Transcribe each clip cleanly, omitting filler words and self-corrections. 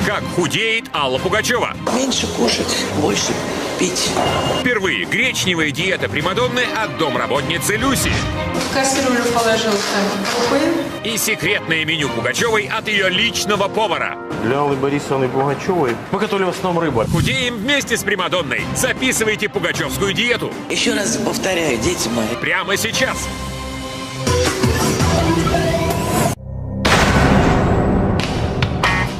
Как худеет Алла Пугачева. Меньше кушать, больше пить. Впервые гречневая диета примадонны от домработницы Люси. В кастрюлю положил крупы. И секретное меню Пугачевой от ее личного повара. Для Аллы Борисовны Пугачевой мы готовили в основном рыбу. Худеем вместе с примадонной. Записывайте пугачевскую диету. Еще раз повторяю, дети мои. Прямо сейчас.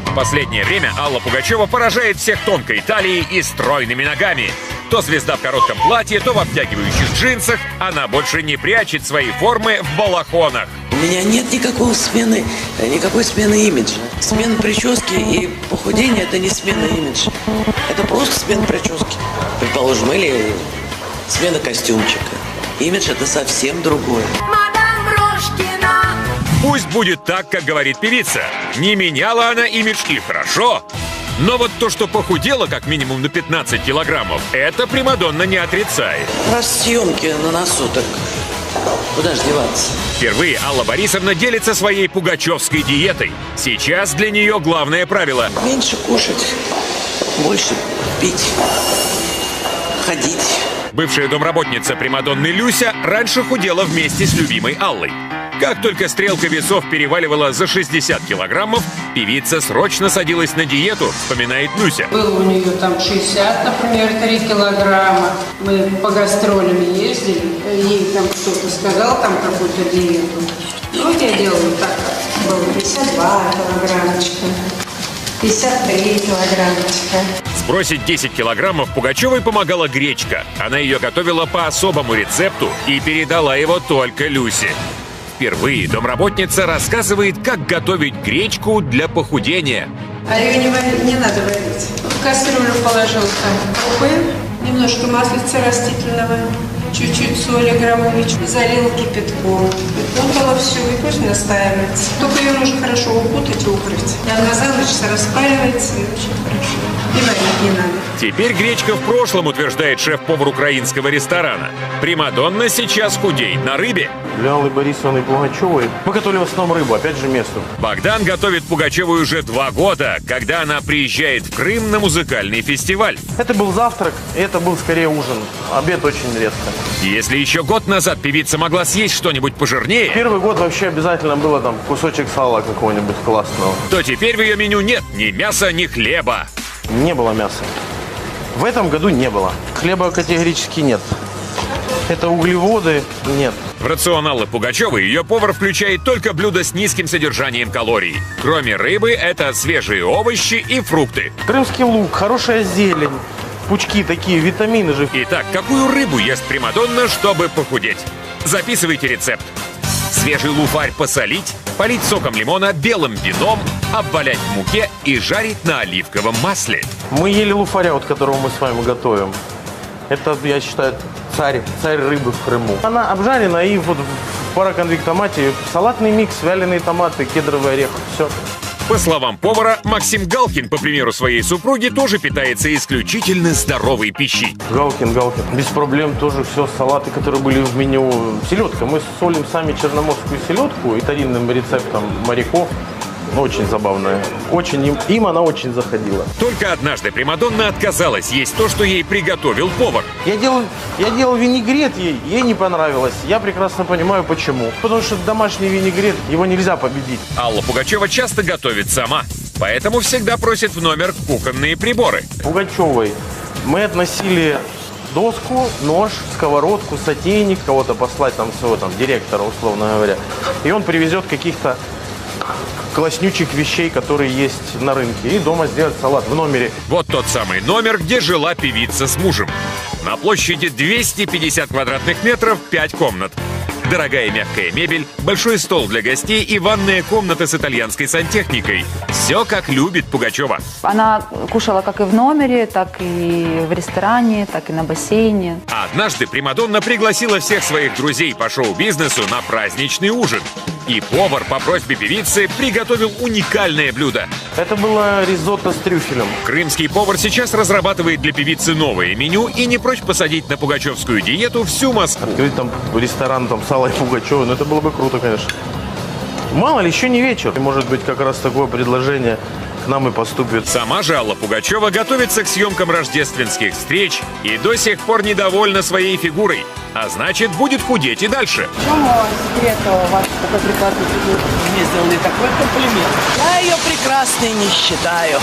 В последнее время Алла Пугачева поражает всех тонкой талией и стройными ногами. То звезда в коротком платье, то в обтягивающих джинсах. Она больше не прячет свои формы в балахонах. У меня нет никакой смены имиджа. Смена прически и похудение – это не смена имиджа. Это просто смена прически, предположим, или смена костюмчика. Имидж – это совсем другое. Пусть будет так, как говорит певица. Не меняла она имидж и хорошо. Но вот то, что похудела как минимум на 15 килограммов, это примадонна не отрицает. Раз съемки на носу, так куда же деваться? Впервые Алла Борисовна делится своей пугачевской диетой. Сейчас для нее главное правило. Меньше кушать, больше пить, ходить. Бывшая домработница примадонны Люся раньше худела вместе с любимой Аллой. Как только стрелка весов переваливала за 60 килограммов, певица срочно садилась на диету, вспоминает Люся. Было у нее там 60, например, 3 килограмма. Мы по гастролям ездили, ей там кто-то сказал там какую-то диету. Ну, я делала так, было 52 килограммчика, 53 килограммчика. Сбросить 10 килограммов Пугачевой помогала гречка. Она ее готовила по особому рецепту и передала его только Люсе. Впервые домработница рассказывает, как готовить гречку для похудения. А ее не надо варить. В кастрюлю положил там крупы, немножко маслица растительного, чуть-чуть соли граммович, залил кипятком. Укутала все, и пусть настаивается. Только ее нужно хорошо укутать и укрыть. И она за ночь распаривается, и очень хорошо. И варить не надо. Теперь гречка в прошлом, утверждает шеф-повар украинского ресторана. Примадонна сейчас худеет на рыбе. Для Аллы Борисовны Пугачевой мы готовили в основном рыбу, опять же местную. Богдан готовит Пугачеву уже 2 года, когда она приезжает в Крым на музыкальный фестиваль. Это был завтрак, и это был скорее ужин. Обед очень редко. Если еще год назад певица могла съесть что-нибудь пожирнее, Первый год вообще обязательно было там кусочек сала какого-нибудь классного. то теперь в ее меню нет ни мяса, ни хлеба. Не было мяса. В этом году не было. Хлеба категорически нет. Это углеводы нет. В рацион Аллы Пугачевой ее повар включает только блюда с низким содержанием калорий. Кроме рыбы, это свежие овощи и фрукты. Крымский лук, хорошая зелень, пучки такие, витамины же. Итак, какую рыбу ест примадонна, чтобы похудеть? Записывайте рецепт. Свежий луфарь посолить, полить соком лимона, белым вином, обвалять в муке и жарить на оливковом масле. Мы ели луфаря, вот которого мы с вами готовим. Это, я считаю, царь рыбы в Крыму. Она обжарена, и вот в пароконвектомате салатный микс, вяленые томаты, кедровый орех, все. По словам повара, Максим Галкин, по примеру своей супруги, тоже питается исключительно здоровой пищей. Галкин. Без проблем тоже все, салаты, которые были в меню. Селедка. Мы солим сами черноморскую селедку и старинным рецептом моряков. Очень забавная. Очень им она очень заходила. Только однажды примадонна отказалась есть то, что ей приготовил повар. Я делал винегрет ей не понравилось. Я прекрасно понимаю, почему. Потому что домашний винегрет, его нельзя победить. Алла Пугачева часто готовит сама, поэтому всегда просит в номер кухонные приборы. Пугачевой мы относили доску, нож, сковородку, сотейник, кого-то послать там своего там директора, условно говоря. И он привезет каких-то класснючих вещей, которые есть на рынке, и дома сделать салат в номере. Вот тот самый номер, где жила певица с мужем. На площади 250 квадратных метров, 5 комнат. Дорогая мягкая мебель, большой стол для гостей и ванная комната с итальянской сантехникой. Все, как любит Пугачева. Она кушала как и в номере, так и в ресторане, так и на бассейне. А однажды примадонна пригласила всех своих друзей по шоу-бизнесу на праздничный ужин. И повар по просьбе певицы приготовил уникальное блюдо. Это было ризотто с трюфелем. Крымский повар сейчас разрабатывает для певицы новое меню и не прочь посадить на пугачевскую диету всю Москву. Открыть там ресторан там с Аллой Пугачевой, это было бы круто, конечно. Мало ли, еще не вечер. Может быть, как раз такое предложение, к нам и поступит. Сама же Алла Пугачева готовится к съемкам рождественских встреч и до сих пор недовольна своей фигурой. А значит, будет худеть и дальше. В чем секрет вашей такой прекрасной фигуры? Мне сделали такой комплимент. Я ее прекрасной не считаю.